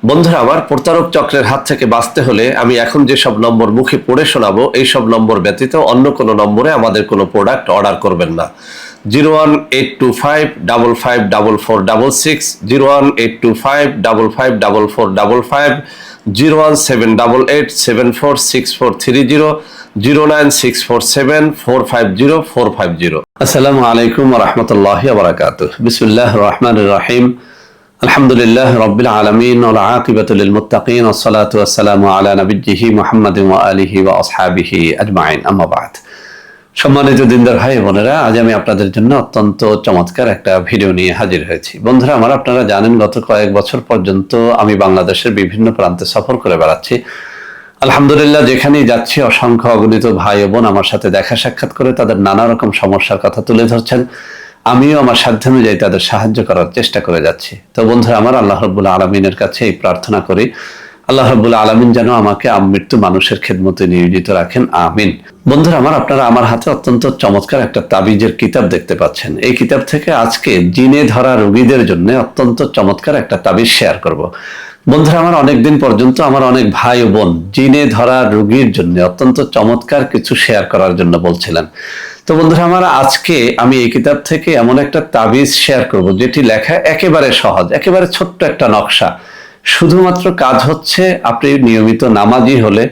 বন্ধুরা আমার, প্রতারক চক্রের হাত থেকে বাঁচতে হলে আমি এখন যেসব নম্বর মুখে পড়ে শোনাবো এই সব নম্বর ব্যতীত অন্য কোনো নম্বরে আমাদের কোনো প্রোডাক্ট অর্ডার করবেন না। 01825554466, 01825554455, 01788746430, 09647450450। আসসালামু আলাইকুম ওয়া রাহমাতুল্লাহি ওয়া বারাকাতুহু। বিসমিল্লাহির রহমানির রহিম। আলহামদুলিল্লাহ রাব্বিল আলামিন ওয়াল আকিবাতু লিল মুত্তাকিন ওয়াস সালাতু ওয়াস সালামু আলা নাবিয়্যিহি মুহাম্মাদিন ওয়া আলিহি ওয়া আসহাবিহি আজমাইন, আম্মা বা'দ। সম্মানিত দিনদার ভাই বোনেরা, আজ আমি আপনাদের জন্য অত্যন্ত চমৎকার একটা ভিডিও নিয়ে হাজির হয়েছি। বন্ধুরা আমার, আপনারা জানেন গত কয়েক বছর পর্যন্ত আমি বাংলাদেশের বিভিন্ন প্রান্তে সফর করে বেড়াচ্ছি। আলহামদুলিল্লাহ, যেখানেই যাচ্ছি অসংখ্য অগণিত ভাই ও বোন আমার সাথে দেখা সাক্ষাৎ করে তাদের নানা রকম সমস্যার কথা তুলে ধরছেন। আমিও আমার সাধ্য অনুযায়ী তাদের সাহায্য করার চেষ্টা করে যাচ্ছি। তো বন্ধুরা আমার, আল্লাহ রাব্বুল আলামিনের কাছে এই প্রার্থনা করি, আল্লাহ রাব্বুল আলামিন যেন আমাকে আমৃত্যু মানুষের খেদমতে নিয়োজিত রাখেন, আমিন। বন্ধুরা আমার, আপনারা আমার হাতে অত্যন্ত চমৎকার একটা তাবিজের কিতাব দেখতে পাচ্ছেন। এই কিতাব থেকে আজকে জিনে ধরা রোগীদের জন্য অত্যন্ত চমৎকার একটা তাবিজ শেয়ার করব। বন্ধুরা আমার, অনেকদিন পর্যন্ত আমার অনেক ভাই ও বোন জিনে ধরা রোগীর জন্য অত্যন্ত চমৎকার কিছু শেয়ার করার জন্য বলছিলেন। তো বন্ধুরা আমার, আজকে আমি এই কিতাব থেকে এমন একটা তাবিজ শেয়ার করব যেটি লেখা একেবারে সহজ, একেবারে ছোট্ট একটা নকশা। শুধুমাত্র কাজ হচ্ছে, আপনি নিয়মিত নামাজি হলে,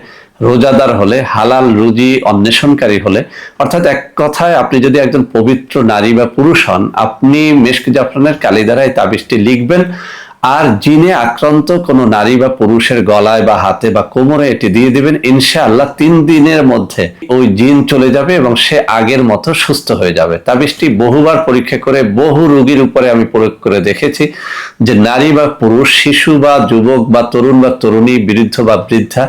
রোজাদার হলে, হালাল রুজি অন্বেষণকারী হলে, অর্থাৎ এক কথায় আপনি যদি একজন পবিত্র নারী বা পুরুষ হন, আপনি মেশক জাফরানের কালি দ্বারা এই তাবিজটি লিখবেন আর জিনে আক্রান্ত কোনো নারী বা পুরুষের গলায় বা হাতে বা কোমরে এটি দিয়ে দিবেন। ইনশাআল্লাহ 3 দিনের মধ্যে ওই জিন চলে যাবে এবং সে আগের মতো সুস্থ হয়ে যাবে। তাবিজটি বহুবার পরীক্ষা করে বহু রোগীর উপরে আমি প্রয়োগ করে দেখেছি যে নারী বা পুরুষ, শিশু বা যুবক বা তরুণ বা তরুণী, বৃদ্ধ বা বৃদ্ধা,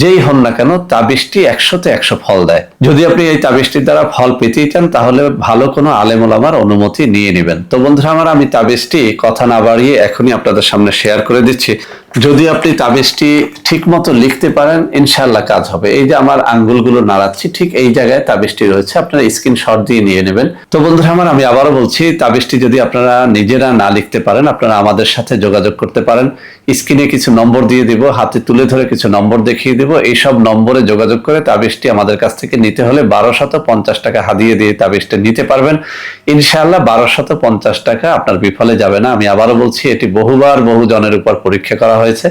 যেই হন না কেন, তাবিজটি 100তে 100 ফল দেয়। যদি আপনি এই তাবিজটির দ্বারা ফল পেতেই চান তাহলে ভালো কোনো আলেম ওলামার অনুমতি নিয়ে নেবেন। তো বন্ধুরা আমার, আমি তাবিজটি কথা না বাড়িয়ে এখনই আপনাদের সামনে শেয়ার করে দিচ্ছি। যদি আপনি তাবিজটি ঠিক মতো লিখতে পারেন, ইনশাআল্লাহ কাজ হবে। এই যে আমার আঙ্গুলগুলো নাড়াচ্ছি, ঠিক এই জায়গায় তাবিজটি রয়েছে, আপনারা স্ক্রিনশট দিয়ে নিয়ে নেবেন। তো বন্ধুরা আমার, আমি আবারও বলছি, তাবিজটি যদি আপনারা নিজেরা না লিখতে পারেন, আপনারা আমাদের সাথে যোগাযোগ করতে পারেন। স্ক্রিনে কিছু নম্বর দিয়ে দিব, হাতে তুলে ধরে কিছু নম্বর দেখিয়ে দেব। এইসব নম্বরে যোগাযোগ করে তাবিজটি আমাদের কাছ থেকে নিতে হলে 1250 টাকা হাদিয়ে দিয়ে তাবিজটা নিতে পারবেন। ইনশাআল্লাহ 1250 টাকা আপনার বিফলে যাবে না। আমি আবারও বলছি, এটি বহুবার বহু জনের উপর পরীক্ষা করা হয়েছে,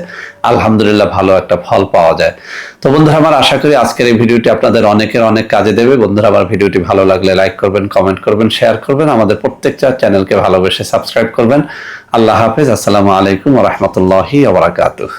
আলহামদুলিল্লাহ ভালো একটা ফল পাওয়া যায়। তো বন্ধুরা আমার, আশা করি আজকের এই ভিডিওটি আপনাদের অনেকের অনেক কাজে দেবে। বন্ধুরা আমার, ভিডিওটি ভালো লাগলে লাইক করবেন, কমেন্ট করবেন, শেয়ার করবেন। আমাদের প্রত্যেকটা চ্যানেলকে ভালোবেসে সাবস্ক্রাইব করবেন। আল্লাহ হাফেজ। আসসালামু আলাইকুম ওয়া রাহমাতুল্লাহি ওয়া বারাকাতুহু।